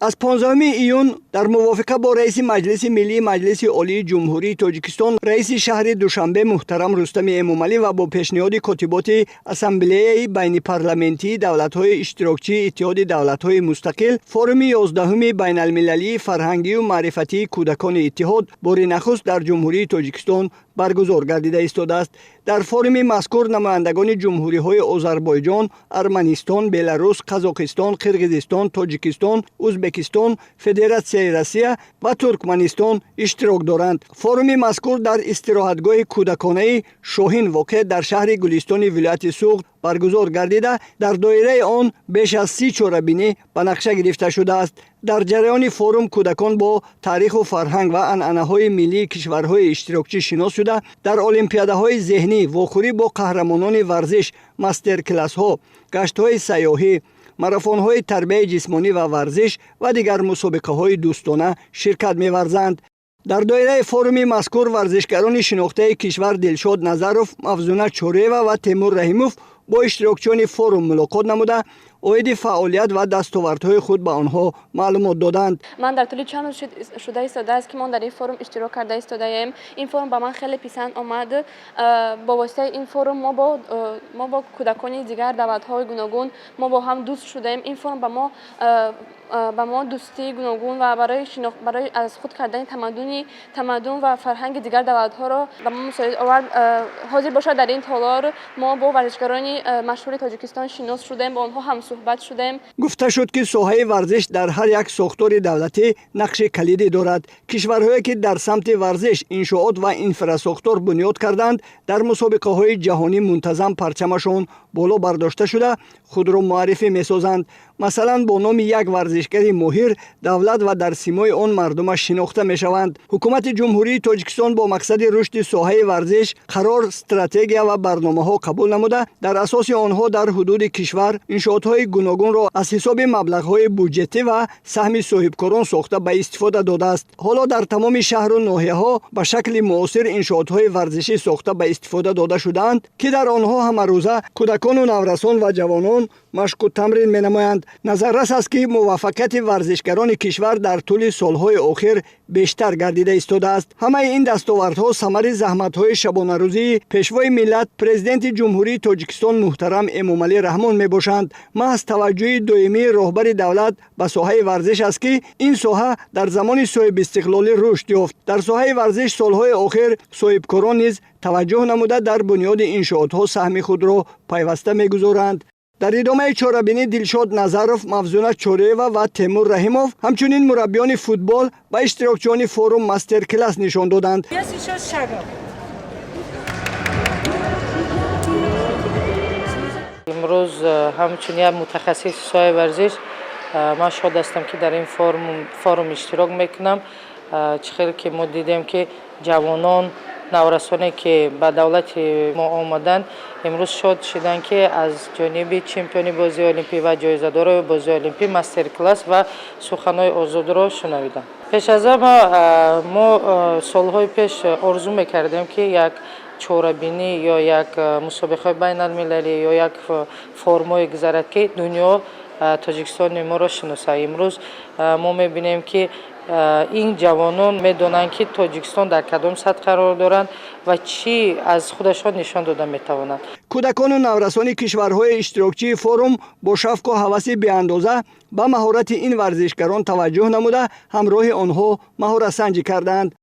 از 15 ایون در موافقه با رئیس مجلس ملی مجلس عالی جمهوری تاجیکستان رئیس شهر دوشنبه محترم رستم امامعلی و با پیشنهاد کاتبات اسامبله بین پارلمنتی دولت‌های اشتراکچی اتحاد دولت‌های مستقل فورم 11 بین المللی فرهنگی و معرفتی کودکان اتحاد بار نخست در جمهوری تاجیکستان برگزار گردیده ایستاده است. در فورم مذکور نمایندگان جمهوری‌های آذربایجان، ارمنستان، بلاروس، قزاقستان، قرقیزستان، تاجیکستان، ازبکستان، فدراسیای روسیه و ترکمنستان اشتراک دارند. فورم مذکور در استراحتگاه کودکانه شاهین واقع در شهر گلستان ولایت سوغد برگزار گردیده در دایره آن بیش از 30 چاره‌بینی به نقشه گرفته شده است. در جریان فورم کودکان با تاریخ و فرهنگ و عنعنه‌های ملی کشورهای اشتراکچی شناس شده در المپیادهای ذهنی واخوری با قهرمانان ورزش، مستر کلاس ها، گشت های سیاحی، ماراتون های تربیت جسمانی و ورزش و دیگر مسابقه های دوستانه شرکت می‌ورزند. در دایره فورم مذکور ورزشکاران شناخته کشور دلشاد نظروف، مفزونه چوریوه و تیمور رحیموف با اشتراکچیان فورم ملاقات نموده اوید فعالیت و دستاوردهای خود به آنها معلومات دادند. من در طول چند روز شده ایستاده است که من در این فورم اشتراک کرده ایستاده ایم. این فورم به من خیلی پسند آمد. با واسطه این فورم ما با کودکان دیگر دولت‌های گوناگون ما با هم دوست شدیم. این فورم به ما دوستی گوناگون و برای از خود کردن تمدن و فرهنگ دیگر دولت‌ها را به ما مساعد آورد. حاضر باشد در این تالار ما با ورزشکاران مشهور تاجیکستان شناس شدیم، با آنها هم صحبت شدیم. گفته شد که ساحه ورزش در هر یک ساختار دولتی نقش کلیدی دارد. کشورهایی که در سمت ورزش انشاءات و انفراساختار بنیاد کردند در مسابقه های جهانی منتظم پرچمشان بالا برداشته شده خود را معرفی می‌سازند. مثلا با نام یک ورزشکار ماهر دولت و در سیمای آن مردمش شناخته می‌شوند. حکومت جمهوری تاجیکستان با مقصد رشد ساحه ورزش قرار استراتژی و برنامه‌ها قبول نموده در اساس آنها در حدود کشور انشاءات‌های گوناگون را از حساب مبلغ‌های بودجتی و سهم صاحبکاران ساخته به استفاده داده است. حالا در تمام شهر و ناحیه‌ها به شکل معاصر انشاءات‌های ورزشی ساخته به استفاده داده شدند که در آنها همه روزه کودکان و نورسان و جوانان مشق و تمرین می‌نمایند. نظررس است که موفقیت ورزشکاران کشور در طول سالهای اخیر بیشتر گردیده ایستاده است. همه این دستاوردها ثمر زحمت‌های شبانه روزی پیشوای ملت پرزیدنت جمهوری تاجیکستان محترم امامعلی رحمان میباشند. محض توجه دائمی رهبر دولت به ساحه ورزش است که این ساحه در زمان صاحب استقلالی رشد یافت. در ساحه ورزش سالهای اخیر صاحبکاران نیز توجه نموده در بنیاد انشاءات‌ها سهم خود را پیوسته می‌گذارند. در ادامه چاره‌بینی دلشاد نظروف، مفزونه چوریوه و تیمور رحیموف همچنین مربیان فوتبال و اشتراکچیان فورم مستر کلاس نشان دادند. امروز همچنین متخصص ساحه ورزش من شاد هستم که در این فورم اشتراک میکنم. چخیلی که ما دیدیم که جوانان نورسانی که به دولت ما آمدن امروز شاد شدن که از جانب چمپیون بازی المپی و جایزه‌دار بازی المپی مستر کلاس و سخنهای آزاد را شنویدم. پیش از ما سالهای پیش آرزو میکردیم که یک چاره‌بینی یا یک مسابقه بین المللی یا یک فرمای گذارد که دنیا تاجیکستان ما را شناسه. امروز ما میبینیم که این جوانان میدونند که تاجیکستان در کدام سطح قرار دارند و چی از خودشان نشان داده میتوانند. کودکان و نورسان کشورهای اشتراکچی فورم با شوق و هوس بی‌اندازه به مهارت این ورزشکاران توجه نموده همراه آنها مهارت سنجی کردند.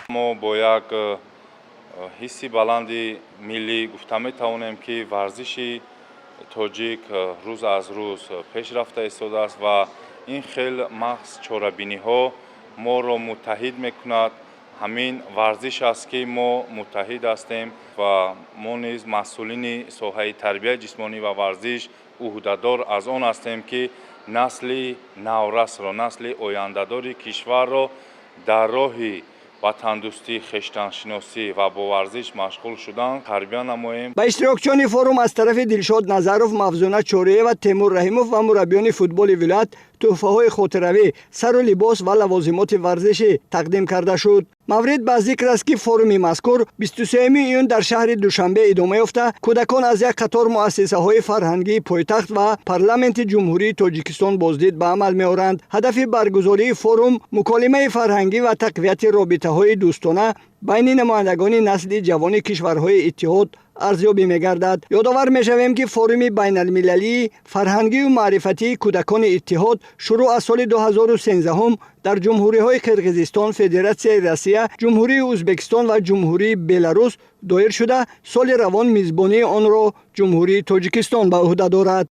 ما با یک حسی بلندی ملی گفته میتوانیم که ورزشی تاجیک روز از روز پیشرفته ایستاده است و این خیلی محض چاره‌بینی ها ما را متحد میکند. همین ورزش است که ما متحد هستیم و ما نیز مسئولین ساحه تربیت جسمانی و ورزش عهده‌دار از آن هستیم که نسل نورس را، نسل آینده‌دار کشور را در راه با تندرستی، خویشتن‌شناسی و با ورزش مشغول شدن تربیت نماییم. با اشتراکچیان فورم از طرف دلشاد نظروف، مفزونه چوریوه و تیمور رحیموف و مربیان فوتبال ولایت تحفه‌های خاطروی، سر و لباس و لوازمات ورزشی تقدیم کرده شد. مورد به ذکر است که فروم مذکور 23 ایون در شهر دوشنبه ادامه یافته کودکان از یک قطار مؤسسه های فرهنگی پایتخت و پارلمانت جمهوری تاجیکستان بازدید به عمل می‌آورند. هدف برگزاری فروم مکالمه فرهنگی و تقویت رابطه های دوستانه بین نمایندگان نسل جوان کشورهای اتحاد ارزیابی می‌گردد. یادآور می‌شویم که فروم بین المللی فرهنگی و معرفتی کودکان اتحاد شروع از سال 2013 در جمهوری‌های قرقیزستان، فدراسیای روسیه، جمهوری ازبکستان و جمهوری بلاروس دایر شده، سال روان میزبانی آن را جمهوری تاجیکستان به عهده دارد.